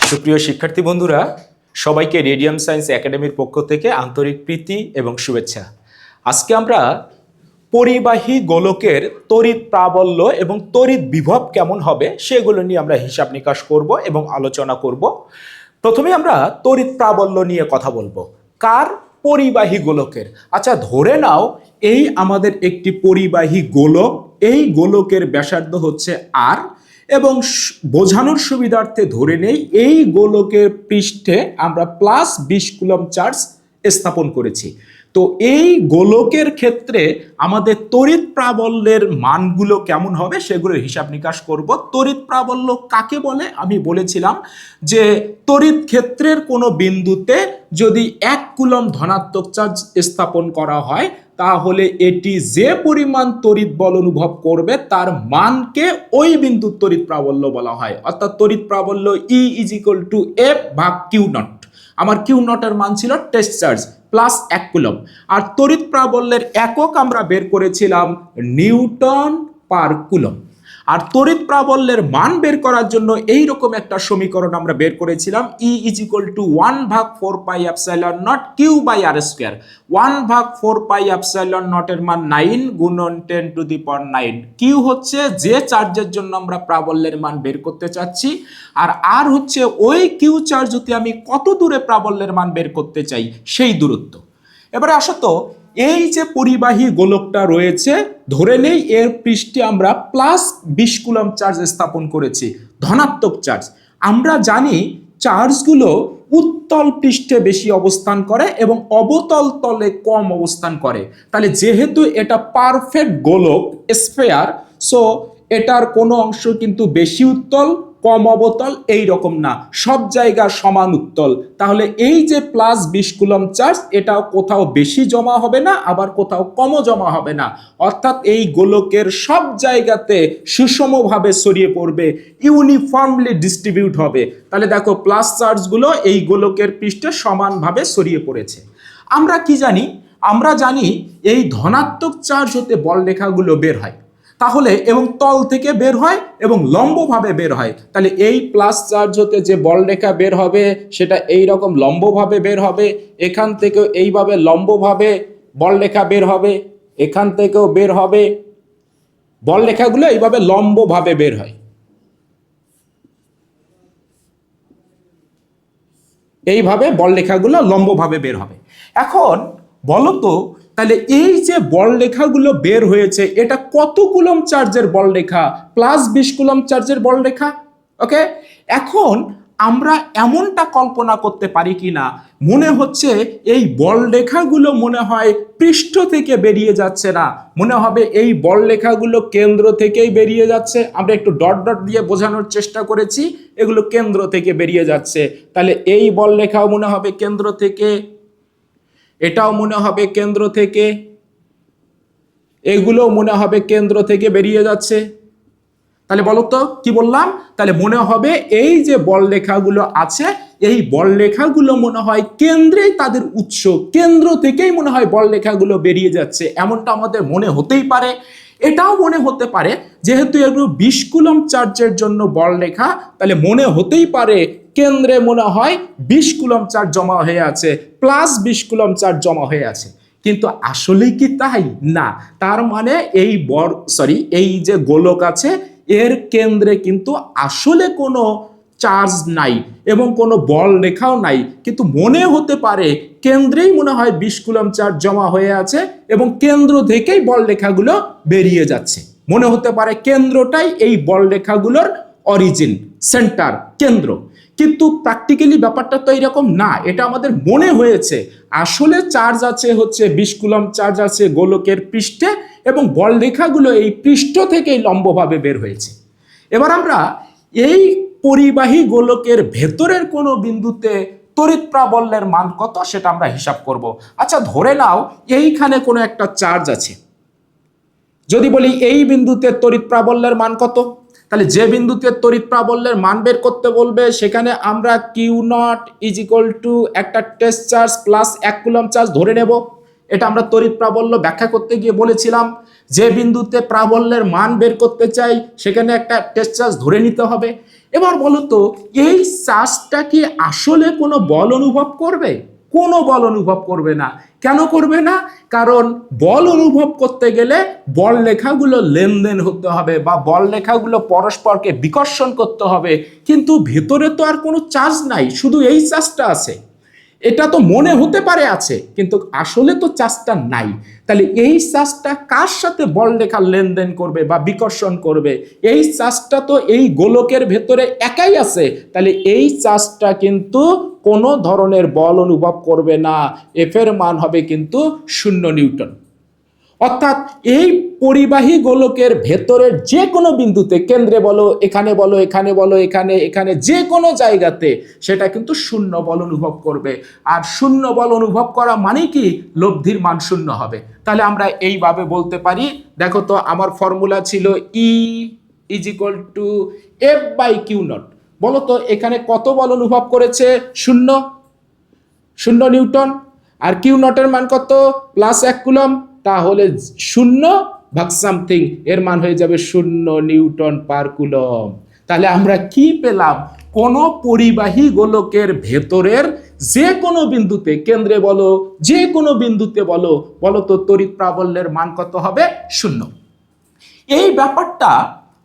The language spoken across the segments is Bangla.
সুপ্রিয় শিক্ষার্থী বন্ধুরা, সবাইকে রেডিয়াম সায়েন্স একাডেমির পক্ষ থেকে আন্তরিক প্রীতি এবং শুভেচ্ছা। আজকে আমরা পরিবাহী গোলকের তড়িৎ প্রাবল্য এবং তড়িৎ বিভব কেমন হবে সেগুলো নিয়ে আমরা হিসাব নিকাশ করব এবং আলোচনা করব। প্রথমে আমরা তড়িৎ প্রাবল্য নিয়ে কথা বলবো। কার? পরিবাহী গোলকের। আচ্ছা, ধরে নাও এই আমাদের একটি পরিবাহী গোলক, এই গোলকের ব্যাসার্ধ হচ্ছে আর, এবং বোঝানোর সুবিধার্থে ধরে নেই এই গোলকের পৃষ্ঠে আমরা প্লাস 20 কুলম্ব চার্জ স্থাপন করেছি। তো এই গোলকের ক্ষেত্রে আমাদের তড়িৎ প্রাবল্যের মানগুলো কেমন হবে সেগুলোর হিসাব নিকাশ করব। তড়িৎ প্রাবল্য কাকে বলে? আমি বলেছিলাম যে তড়িৎ ক্ষেত্রের কোনো বিন্দুতে যদি 1 কুলম্ব ধনাত্মক চার্জ স্থাপন করা হয় তাহলে এটি যে পরিমাণ তড়িৎ বল অনুভব করবে তার মানকে ওই বিন্দুর তড়িৎ প্রাবল্য বলা হয়। অর্থাৎ তড়িৎ প্রাবল্য E = F ভাগ কিউ নট। আমার কিউ নটের মান ছিল টেস্ট চার্জ প্লাস 1 কুলম্ব। আর তড়িৎ প্রাবল্যের একক আমরা বের করেছিলাম নিউটন পার কুলম্ব। আর তড়িৎ প্রাবল্যের মান বের করার জন্য এই রকম একটা সমীকরণ আমরা বের করেছিলাম E = 1/4πε0 Q/r²। 1/4πε0 এর মান 9 গুণন 10⁹। কিউ হচ্ছে যে চার্জের জন্য আমরা প্রাবল্যের মান বের করতে চাচ্ছি, আর আর হচ্ছে ওই কিউ চার্জ যদি আমি কত দূরে প্রাবল্যের মান বের করতে চাই সেই দূরত্ব। এবারে আসো তো, এই যে পরিবাহী গোলকটা রয়েছে, ধরে নেই এর পৃষ্ঠে আমরা প্লাস 20 কুলম্ব চার্জ স্থাপন করেছি, ধনাত্মক চার্জ। আমরা জানি চার্জগুলো উত্তল পৃষ্ঠে বেশি অবস্থান করে এবং অবতল তলে কম অবস্থান করে। তাহলে যেহেতু এটা পারফেক্ট গোলক স্ফেয়ার, সো এটার কোনো অংশ কিন্তু বেশি উত্তল কম অবতল এই রকম না, সব জায়গা সমান উত্তল। তাহলে এই যে প্লাস 20 কুলম্ব চার্জ এটাও কোথাও বেশি জমা হবে না, আবার কোথাও কমও জমা হবে না। অর্থাৎ এই গোলকের সব জায়গাতে সুষমভাবে ছড়িয়ে পড়বে, ইউনিফর্মলি ডিস্ট্রিবিউট হবে। তাহলে দেখো প্লাস চার্জগুলো এই গোলকের পৃষ্ঠে সমানভাবে ছড়িয়ে পড়েছে। আমরা কি জানি? আমরা জানি এই ধনাত্মক চার্জ হতে বলরেখাগুলো বের হয়, তাহলে এবং তল থেকে বের হয় এবং লম্বভাবে বের হয়। তাহলে এই প্লাস চার্জ হতে যে বলরেখা বের হবে সেটা এই রকম লম্বভাবে বের হবে, এখান থেকেও এইভাবে লম্বভাবে বলরেখা বের হবে, এখান থেকেও বের হবে। বলরেখাগুলো এইভাবে লম্বভাবে বের হয়, এইভাবে বলরেখাগুলো লম্বভাবে বের হবে। এখন বলো তো, তাহলে এই যে বলরেখাগুলো বের হয়েছে এটা কত কুলম্ব চার্জের বলরেখা? প্লাস 20 কুলম্ব চার্জের বলরেখা। ওকে, এখন আমরা এমনটা কল্পনা করতে পারি কিনা, মনে হচ্ছে এই বলরেখাগুলো মনে হয় পৃষ্ঠ থেকে বেরিয়ে যাচ্ছে না, মনে হবে এই বলরেখাগুলো কেন্দ্র থেকেই বেরিয়ে যাচ্ছে। আমরা একটু ডট ডট দিয়ে বোঝানোর চেষ্টা করেছি, এগুলো কেন্দ্র থেকে বেরিয়ে যাচ্ছে। তাহলে এই বলরেখাও মনে হবে কেন্দ্র থেকে, এটাও মনে হবে কেন্দ্র থেকে, এগুলো মনে হবে কেন্দ্র থেকে বেরিয়ে যাচ্ছে। তাহলে বলো তো কি বললাম? তাহলে মনে হবে এই যে বলরেখাগুলো আছে এই বলরেখাগুলো মনে হয় কেন্দ্রেই তাদের উৎস, কেন্দ্র থেকেই মনে হয় বলরেখাগুলো বেরিয়ে যাচ্ছে, এমনটা আমাদের মনে হতেই পারে। এটাও মনে হতে পারে যেহেতু এগুলো 20 কুলম্ব চার্জের জন্য বলরেখা, তাহলে মনে হতেই পারে কেন্দ্রে মনে হয় 20 কুলম্ব চার্জ জমা হয়ে আছে, প্লাস 20 কুলম্ব চার্জ জমা হয়ে আছে। কিন্তু আসলেই কি তাই? না। তার মানে এই যে গোলক আছে এর কেন্দ্রে কিন্তু আসলে কোনো চার্জ নাই এবং কোনো বলরেখাও নাই, কিন্তু মনে হতে পারে কেন্দ্রেই মনে হয় 20 কুলম্ব চার্জ জমা হয়ে আছে এবং কেন্দ্র থেকেই বলরেখাগুলো বেরিয়ে যাচ্ছে। মনে হতে পারে কেন্দ্রটাই এই বলরেখাগুলোর অরিজিন, সেন্টার, কেন্দ্র। কিন্তু প্র্যাকটিক্যালি ব্যাপারটা তো এরকম না, এটা আমাদের মনে হয়েছে। আসলে চার্জ আছে হচ্ছে 20 কুলম্ব চার্জ আছে গোলকের পৃষ্ঠে এবং বলরেখাগুলো এই পৃষ্ঠ থেকেই লম্বভাবে বের হয়েছে। এবার আমরা এই পরিবাহী গোলকের ভেতরের কোনো বিন্দুতে তড়িৎ প্রাবল্যের মান কত সেটা আমরা হিসাব করব। আচ্ছা, ধরে নাও এইখানে কোনো একটা চার্জ আছে, যদি বলি এই বিন্দুতে তড়িৎ প্রাবল্যের মান কত, তাহলে যে বিন্দুতে তড়িৎ প্রাবল্যের মান বের করতে বলবে সেখানে আমরা কিউ নট একটা test charge plus 1 coulomb charge ধরে নেব। এটা আমরা তড়িৎ প্রাবল্য ব্যাখ্যা করতে গিয়ে বলেছিলাম যে বিন্দুতে প্রাবল্যের মান বের করতে চাই সেখানে একটা টেস্ট চার্জ ধরে নিতে হবে। এবার বলো তো, এই চার্জটা কি আসলে কোনো বল অনুভব করবে? কোনো বল অনুভব করবে না। কেন করবে না? কারণ বল অনুভব করতে গেলে বল রেখাগুলো লেনদেন হতে হবে বা বল রেখাগুলো পরস্পরকে বিকর্ষণ করতে হবে, কিন্তু ভেতরে তো আর কোনো চার্জ নাই, শুধু এই চার্জটা আছে। এটা তো মনে হতে পারে আছে, কিন্তু আসলে তো চার্জটা নাই। তাহলে এই চার্জটা কার সাথে বল রেখা লেনদেন করবে বা বিকর্ষণ করবে? এই চার্জটা তো এই গোলকের ভেতরে একাই আছে, তাহলে এই চার্জটা কিন্তু কোনো ধরনের বল অনুভব করবে না। এফ এর মান হবে কিন্তু 0 নিউটন। অর্থাৎ এই পরিবাহী গোলকের ভেতরের যে কোনো বিন্দুতে, কেন্দ্রে বলো, এখানে বলো, এখানে বলো, এখানে এখানে যে কোনো জায়গাতে, সেটা কিন্তু 0 বল অনুভব করবে। আর 0 বল অনুভব করা মানে কি? লব্ধির মান 0 হবে। তাহলে আমরা এইভাবে বলতে পারি, দেখো তো, আমার ফর্মুলা ছিল E is equal to F by q naught. বলো তো এখানে কত বল অনুভব করেছে? 0 নিউটন। আর কিউ নটের মান কত? +1 কুলম। তাহলে 0 / সামথিং এর মান হয়ে যাবে 0 নিউটন পার কুলম। তাহলে আমরা কি পেলাম? কোন পরিবাহী গোলকের ভেতরের যে কোনো বিন্দুতে, কেন্দ্রে বলো, যে কোনো বিন্দুতে বলো, বলো তো তড়িৎ প্রাবল্যের মান কত হবে? 0। এই ব্যাপারটা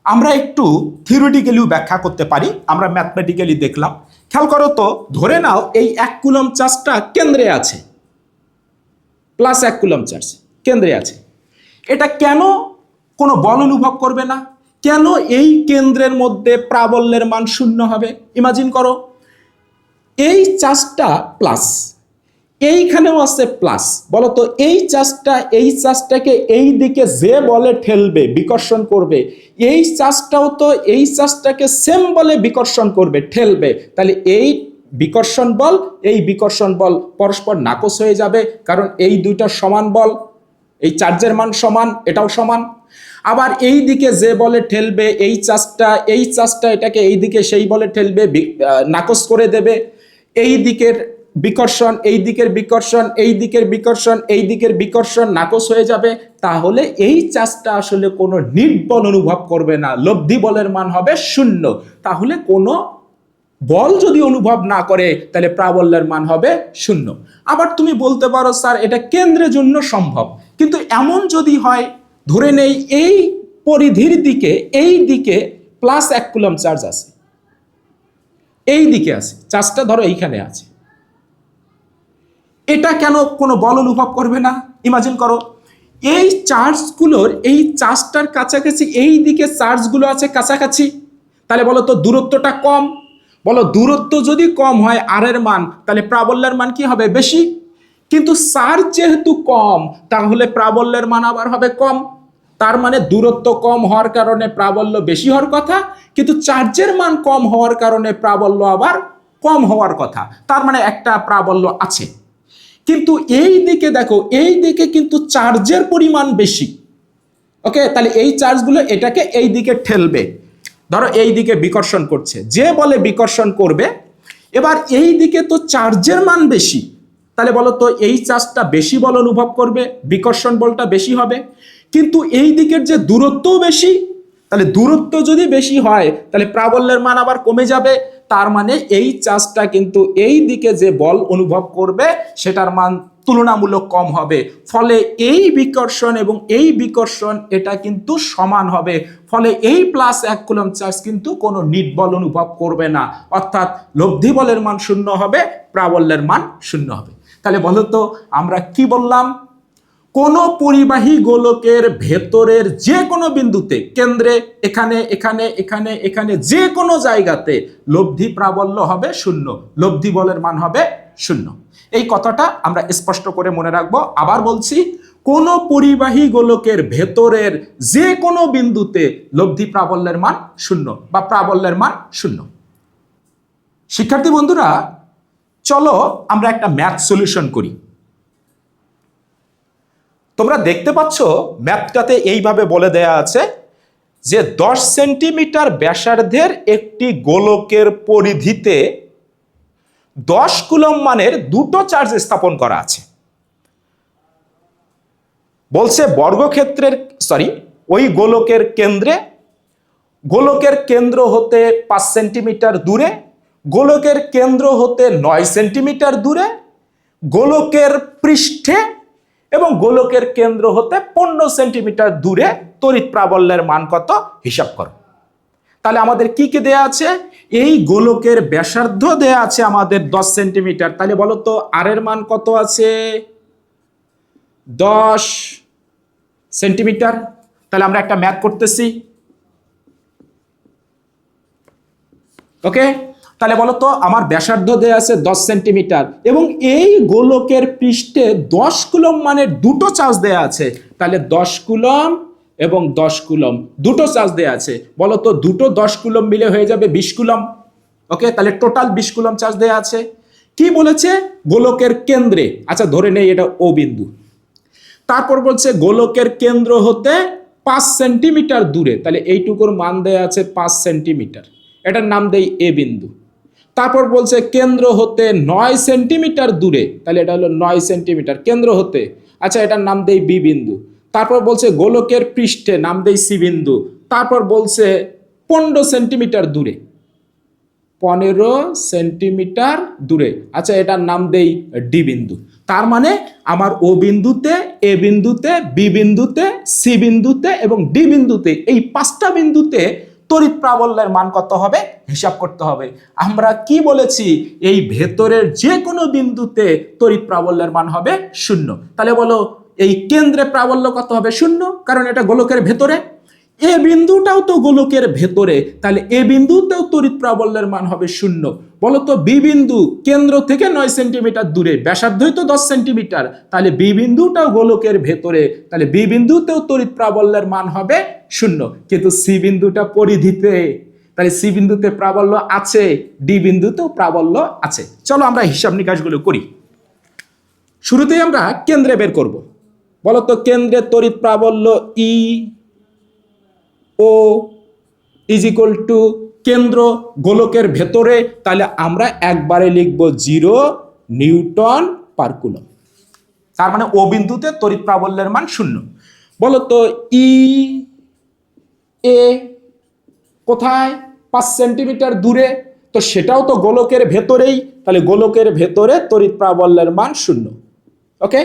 আমরা একটু থিওরিটিক্যালি ব্যাখ্যা করতে পারি, আমরা ম্যাথমেটিক্যালি দেখলাম। খেয়াল করো তো, ধরে নাও এই 1 কুলম চার্জটা কেন্দ্রে আছে, +1 কুলম চার্জ কেন্দ্রে আছে। এটা কেন কোনো বল অনুভব করবে না? কেন এই কেন্দ্রের মধ্যে প্রাবল্যের মান 0 হবে? ইমাজিন করো, এই চার্জটা প্লাস, এইখানেও আছে প্লাস। বলতো এই চার্জটাকে এই দিকে যে বলে ঠেলবে, বিকর্ষণ করবে, এই চার্জটাও তো এই চার্জটাকে সেম বলে বিকর্ষণ করবে, ঠেলবে। তাহলে এই বিকর্ষণ বল, এই বিকর্ষণ বল পরস্পর নাকচ হয়ে যাবে, কারণ এই দুইটা সমান বল, এই চার্জের মান সমান, এটাও সমান। আবার এই দিকে যে বলে ঠেলবে, এই চার্জটা এটাকে এই দিকে সেই বলে ঠেলবে, নাকচ করে দেবে। এই দিকের বিকর্ষণ, এই দিকের বিকর্ষণ, এই দিকের বিকর্ষণ, এই দিকের বিকর্ষণ নাকচ হয়ে যাবে। তাহলে এই চার্জটা আসলে কোনো নিট বল অনুভব করবে না, লব্ধি বলের মান হবে 0। তাহলে কোনো বল যদি অনুভব না করে, তাহলে প্রাবল্যের মান হবে 0। আবার তুমি বলতে পারো, স্যার এটা কেন্দ্রের জন্য সম্ভব, কিন্তু এমন যদি হয়, ধরে নেই এই পরিধির দিকে, এই দিকে +1 কুলম চার্জ আছে, এই দিকে আছে চার্জটা, ধরো এইখানে আছে, এটা কেন কোনো বল অনুভব করবে না? ইমাজিন করো, এই চার্জগুলোর, এই চার্জটার কাছাকাছি এই দিকে চার্জগুলো আছে কাছাকাছি, তাহলে বলো তো দূরত্বটা কম। বলো দূরত্ব যদি কম হয় আর এর মান, তাহলে প্রাবল্যের মান কি হবে? বেশি। কিন্তু চার্জ যেহেতু কম, তাহলে প্রাবল্যের মান আবার হবে কম। তার মানে দূরত্ব কম হওয়ার কারণে প্রাবল্য বেশি হওয়ার কথা, কিন্তু চার্জের মান কম হওয়ার কারণে প্রাবল্য আবার কম হওয়ার কথা। তার মানে একটা প্রাবল্য আছে। কিন্তু এই দিকে দেখো, এই দিকে কিন্তু চার্জের পরিমাণ বেশি। ওকে, তাহলে এই চার্জগুলো এটাকে এই দিকে ঠেলবে, ধরো এই দিকে বিকর্ষণ করছে, যে বলে বিকর্ষণ করবে। এবার এই দিকে তো চার্জের মান বেশি, তাহলে বলো তো এই চার্জটা বেশি বল অনুভব করবে, বিকর্ষণ বলটা বেশি হবে। কিন্তু এই দিকের যে দূরত্বও বেশি, তাহলে দূরত্ব যদি বেশি হয়, তাহলে প্রাবল্যের মান আবার কমে যাবে। তার মানে এই চার্জটা কিন্তু এই দিকে যে বল অনুভব করবে, সেটার মান তুলনামূলক কম হবে। ফলে এই বিকর্ষণ এবং এই বিকর্ষণ এটা কিন্তু সমান হবে। ফলে এই +1 কুলম চার্জ কিন্তু কোনো নিট বল অনুভব করবে না। অর্থাৎ লব্ধি বলের মান 0 হবে, প্রাবল্যের মান 0 হবে। তাহলে বলো তো আমরা কি বললাম? কোন পরিবাহী গোলকের ভেতরের যে কোনো বিন্দুতে, কেন্দ্রে, এখানে এখানে এখানে এখানে যে কোনো জায়গাতে লব্ধি প্রাবল্য হবে 0, লব্ধি বলের মান হবে 0। এই কথাটা আমরা স্পষ্ট করে মনে রাখবো। আবার বলছি, কোন পরিবাহী গোলকের ভেতরের যে কোনো বিন্দুতে লব্ধি প্রাবল্যের মান 0 বা প্রাবল্যের মান 0। শিক্ষার্থী বন্ধুরা, চলো আমরা একটা ম্যাথ সলিউশন করি। তোমরা দেখতে পাচ্ছ ম্যাথটাতে এইভাবে বলে দেয়া আছে যে 10 সেন্টিমিটার ব্যাসার্ধের একটি গোলকের পরিধিতে 10 কুলম মানের দুটো চার্জ স্থাপন করা আছে। বলছে বর্গক্ষেত্রের ওই গোলকের কেন্দ্রে গোলকের কেন্দ্র হতে 5 সেন্টিমিটার দূরে, গোলকের কেন্দ্র হতে 9 সেন্টিমিটার দূরে, গোলকের পৃষ্ঠে এবং গোলকের কেন্দ্র হতে 15 সেন্টিমিটার দূরে তড়িৎ প্রাবল্যের মান কত হিসাব করো। তাহলে আমাদের কি কি দেয়া আছে? এই গোলকের ব্যাসার্ধ দেয়া আছে আমাদের 10 সেন্টিমিটার। তাহলে বলো তো আর এর মান কত আছে? 10 সেন্টিমিটার। তাহলে আমরা একটা ম্যাথ করতেছি। ওকে, তাহলে বলো তো আমার ব্যাসার্ধ দেয়া আছে 10 সেন্টিমিটার এবং এই গোলকের পৃষ্ঠে 10 কুলম মানের দুটো চার্জ দেয়া আছে। তাহলে 10 কুলম এবং 10 কুলম দুটো চার্জ দেয়া আছে। বলো তো দুটো 10 কুলম মিলে হয়ে যাবে 20 কুলম। ওকে, তাহলে টোটাল 20 কুলম চার্জ দেয়া আছে। কি বলেছে? গোলকের কেন্দ্রে, আচ্ছা ধরে নেই এটা ও বিন্দু। তারপর বলছে গোলকের কেন্দ্র হতে 5 সেন্টিমিটার দূরে, তাহলে এইটুকুর মান দেয়া আছে 5 সেন্টিমিটার, এটার নাম দেই এ বিন্দু। তারপর বলছে কেন্দ্র হতে 9 সেন্টিমিটার দূরে, তাহলে এটা হলো 9 সেন্টিমিটার কেন্দ্র হতে, আচ্ছা এটার নাম দেই বি বিন্দু। তারপর বলছে গোলকের পৃষ্ঠে, নাম দেই সি বিন্দু। তারপর বলছে 15 সেন্টিমিটার দূরে, 15 সেন্টিমিটার দূরে, আচ্ছা এটার নাম দেই ডি বিন্দু। তার মানে আমার ও বিন্দুতে, এ বিন্দুতে, বি বিন্দুতে, সি বিন্দুতে এবং ডি বিন্দুতে, এই 5টা বিন্দুতে তড়িৎ প্রাবল্যের মান কত হবে হিসাব করতে হবে। আমরা কি বলেছি? এই ভেতরের যে কোনো বিন্দুতে তড়িৎ প্রাবল্যের মান হবে 0। তাহলে বলো এই কেন্দ্রে প্রাবল্য কত হবে? 0, কারণ এটা গোলকের ভেতরে। এ বিন্দুটাও তো গোলকের ভেতরে, তাহলে এ বিন্দুতেও তড়িৎ প্রাবল্যের মান হবে 0। বলো তো বি বিন্দু কেন্দ্র থেকে 9 সেন্টিমিটার দূরে, ব্যাসার্ধই তো 10 সেন্টিমিটার, তাহলে বি বিন্দুটাও গোলকের ভেতরে, তাহলে বি বিন্দুতেও তড়িৎ প্রাবল্যের মান হবে 0। কিন্তু সি বিন্দুটা পরিধিতে, তাহলে সি বিন্দুতে প্রাবল্য আছে, ডি বিন্দুতেও প্রাবল্য আছে। চলো আমরা হিসাব নিকাশগুলো করি। শুরুতেই আমরা কেন্দ্রে বের করব। বলো তো কেন্দ্রের তড়িৎ প্রাবল্য ই ও ইজ ইকুয়াল টু কেন্দ্র গোলকের ভেতরে, তাহলে আমরা একবারে লিখব 0 নিউটন পার কুলম। তার মানে ও বিন্দুতে তড়িৎ প্রাবল্যের মান 0। বলো তো ই এ কোথায়? 5 সেন্টিমিটার দূরে, তো সেটাও তো গোলকের ভেতরেই, তাহলে গোলকের ভেতরে তড়িৎ প্রাবল্যের মান 0। ওকে,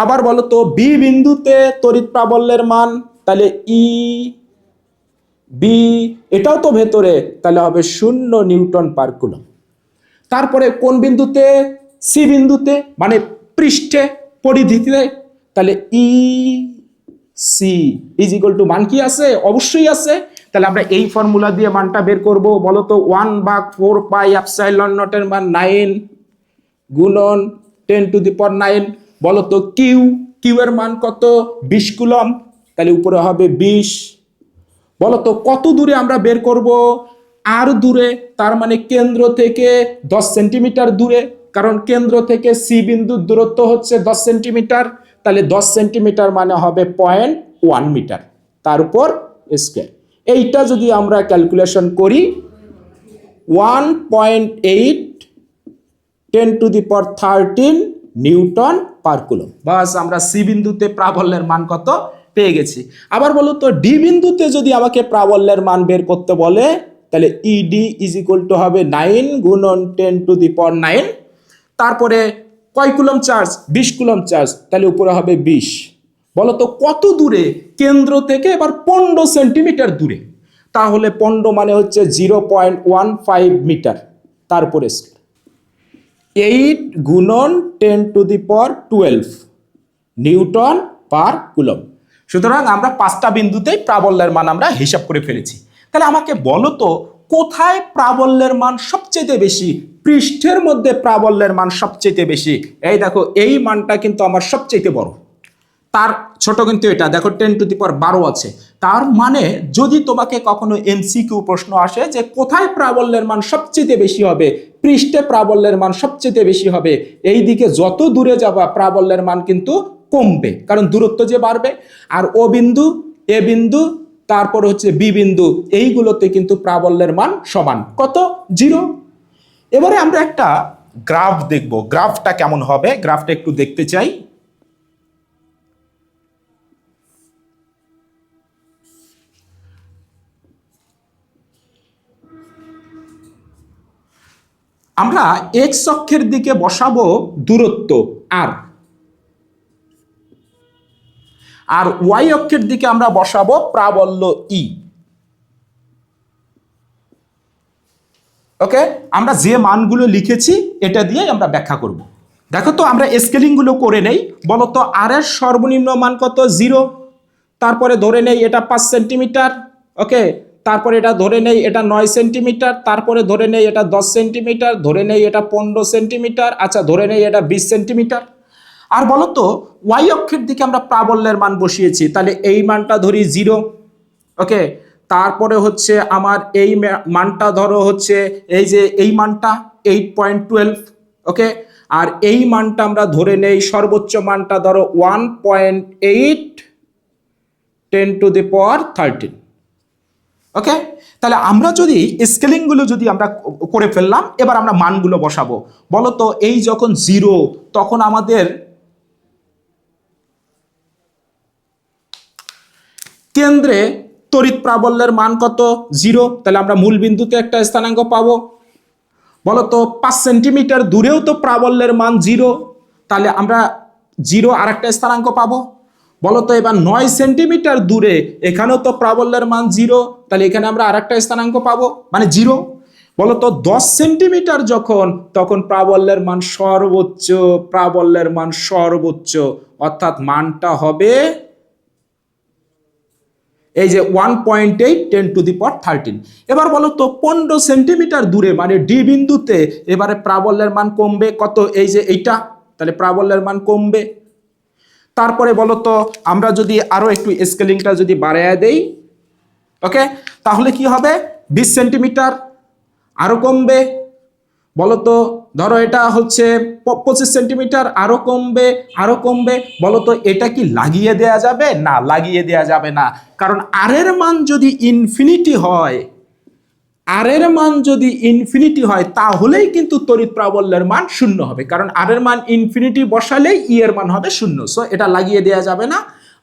আবার বলো তো বি বিন্দুতে তড়িৎ প্রাবল্যের মান, তাহলে ই বি এটাও তো ভেতরে, তাহলে হবে 0 নিউটন পার কুলম। তারপরে কোন বিন্দুতে? সি বিন্দুতে, মানে পৃষ্ঠে পরিধিতে, তাহলে E C is equal to মান কি আছে? অবশ্যই আছে। তাহলে আমরা এই ফর্মুলা দিয়ে মানটা বের করব। বলো তো 1/4 পাই এপসাইলন নট এর মান 9 গুণন 10 টু দি পাওয়ার 9। বলো তো কিউ, কিউ এর মান কত? 20 কুলম, তাহলে উপরে হবে 20। বলো তো কত দূরে আমরা বের করব? আর দূরে, তার মানে কেন্দ্র থেকে 10 সেন্টিমিটার দূরে, কারণ কেন্দ্র থেকে সি বিন্দুর দূরত্ব হচ্ছে 10 সেন্টিমিটার, তাহলে 10 সেন্টিমিটার মানে হবে 0.1 মিটার, তার উপর স্কয়ার। এইটা যদি আমরা ক্যালকুলেশন করি 1.8 10 to the power 13 newton per coulomb. বাস আমরা সি বিন্দুতে প্রাবল্যের মান কত পেয়ে গেছি। আবার বলো তো ডি বিন্দুতে যদি আমাকে প্রাবল্যের মান বের করতে বলে, তাহলে ইডি ইজ ইকুয়াল টু হবে 9 গুণন 10 টু দি পাওয়ার 9। তারপরে কয় কুলম চার্জ? 20 কুলম চার্জ, তাহলে উপরে হবে 20। বলো তো কত দূরে? কেন্দ্র থেকে এবার 15 সেন্টিমিটার দূরে, তাহলে 15 মানে হচ্ছে 0.15 মিটার, তারপরে 8 গুণন 10 to the power 12 Newton per coulomb. সুতরাং আমরা 5টা বিন্দুতেই প্রাবল্যের মান আমরা হিসাব করে ফেলেছি। তাহলে আমাকে বলো তো কোথায় প্রাবল্যের মান সবচেয়ে বেশি? পৃষ্ঠের মধ্যে প্রাবল্যের মান সবচেয়ে বেশি। এই দেখো এই মানটা কিন্তু আমার সবচেয়ে বড়, তার ছোট কিন্তু এটা দেখো 10 টু দি পাওয়ার 12 আছে। তার মানে যদি তোমাকে কখনো এমসিকিউ প্রশ্ন আসে যে কোথায় প্রাবল্যের মান সবচেয়ে বেশি হবে, পৃষ্ঠে প্রাবল্যের মান সবচেয়ে বেশি হবে, এই দিকে যত দূরে যাবা প্রাবল্যের মান কিন্তু কমবে, কারণ দূরত্ব যে বাড়বে। আর ও বিন্দু, এ বিন্দু, তারপর হচ্ছে বি বিন্দু, এইগুলোতে কিন্তু প্রাবল্যের মান সমান কত? 0। এবারে আমরা একটা গ্রাফ দেখব, গ্রাফটা কেমন হবে, গ্রাফটা একটু দেখতে চাই। আমরা এক্স অক্ষের দিকে বসাবো দূরত্ব আর ওয়াই অক্ষের দিকে আমরা বসাবো প্রাবল্য ই। ওকে, আমরা যে মানগুলো লিখেছি এটা দিয়ে আমরা ব্যাখ্যা করব। দেখো তো আমরা স্কেলিং গুলো করে নেই। বলো তো আর এর সর্বনিম্ন মান কত? 0। তারপরে ধরে নেই এটা 5 সেন্টিমিটার। ওকে, তারপরে এটা ধরে নেই এটা 9 সেন্টিমিটার। তারপরে ধরে নেই এটা 10 সেন্টিমিটার। ধরে নেই এটা 15 সেন্টিমিটার। আচ্ছা, ধরে নেই এটা 20 সেন্টিমিটার। আর বলো তো ওয়াই অক্ষের দিকে আমরা প্রাবল্যের মান বসিয়েছি, তাহলে এই মানটা ধরি 0। ওকে, তারপরে হচ্ছে আমার এই মানটা ধরো হচ্ছে এই যে এই মানটা 8.12। ওকে, আর এই মানটা আমরা ধরে নেই সর্বোচ্চ মানটা ধরো 1.8 10⁻13। ওকে, তাহলে আমরা যদি স্কেলিং গুলো যদি আমরা করে ফেললাম, এবার আমরা মানগুলো বসাবো। বলো তো এই যখন 0 তখন আমাদের কেন্দ্রে তড়িৎ প্রাবল্যের মান কত? 0। তাহলে আমরা মূল বিন্দুতে একটা স্থানাঙ্ক পাবো। বলতো 5 সেন্টিমিটার দূরেও তো প্রাবল্যের মান 0, তাহলে আমরা 0 আর একটা স্থানাঙ্ক পাবো। বলতো এবার 9 সেন্টিমিটার দূরে এখানেও তো প্রাবল্যের মান 0, তাহলে এখানে আমরা আর একটা স্থানাঙ্ক পাবো, মানে 0। বলতো 10 সেন্টিমিটার যখন, তখন প্রাবল্যের মান সর্বোচ্চ, প্রাবল্যের মান সর্বোচ্চ, অর্থাৎ মানটা হবে এই যে 1.8 10⁻13। এবার বলো তো 15 সেন্টিমিটার দূরে মানে ডি বিন্দুতে এবারে প্রাবল্যের মান কমবে কত? এই যে এইটা, তাহলে প্রাবল্যের মান কমবে। তারপরে বলো তো আমরা যদি আরো একটু স্কেলিংটা যদি বাড়ায় দেই, ওকে, তাহলে কি হবে? 20 সেন্টিমিটার আরো কমবে। বলতো ধরো এটা হচ্ছে 25 সেন্টিমিটার, আরো কমবে, আরো কমবে। বলতো এটা কি লাগিয়ে দেয়া যাবে? না, লাগিয়ে দেয়া যাবে না, কারণ আর এর মান যদি ইনফিনিটি হয়, আর এর মান যদি ইনফিনিটি হয় তাহলেই কিন্তু তড়িৎ প্রাবল্যের মান 0 হবে, কারণ আর এর মান ইনফিনিটি বসালেই ই এর মান হবে 0। সো এটা লাগিয়ে দেয়া যাবে না,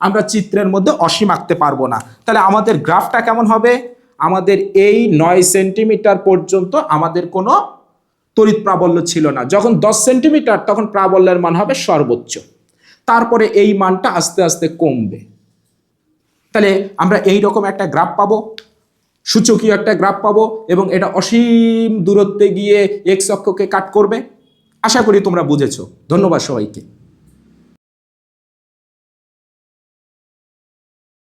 আমরা চিত্রের মধ্যে অসীম আঁকতে পারবো না। তাহলে আমাদের গ্রাফটা কেমন হবে? আমাদের এই 9 সেন্টিমিটার পর্যন্ত আমাদের কোনো তড়িৎ প্রাবল্য ছিল না। যখন 10 সেন্টিমিটার তখন প্রাবল্যের মান হবে সর্বোচ্চ, তারপরে এই মানটা আস্তে আস্তে কমবে। তাহলে আমরা এই রকম একটা গ্রাফ পাবো, সূচকীয় একটা গ্রাফ পাবো, এবং এটা অসীম দূরত্বে গিয়ে এক্স অক্ষকে কাট করবে। আশা করি তোমরা বুঝেছো। ধন্যবাদ সবাইকে।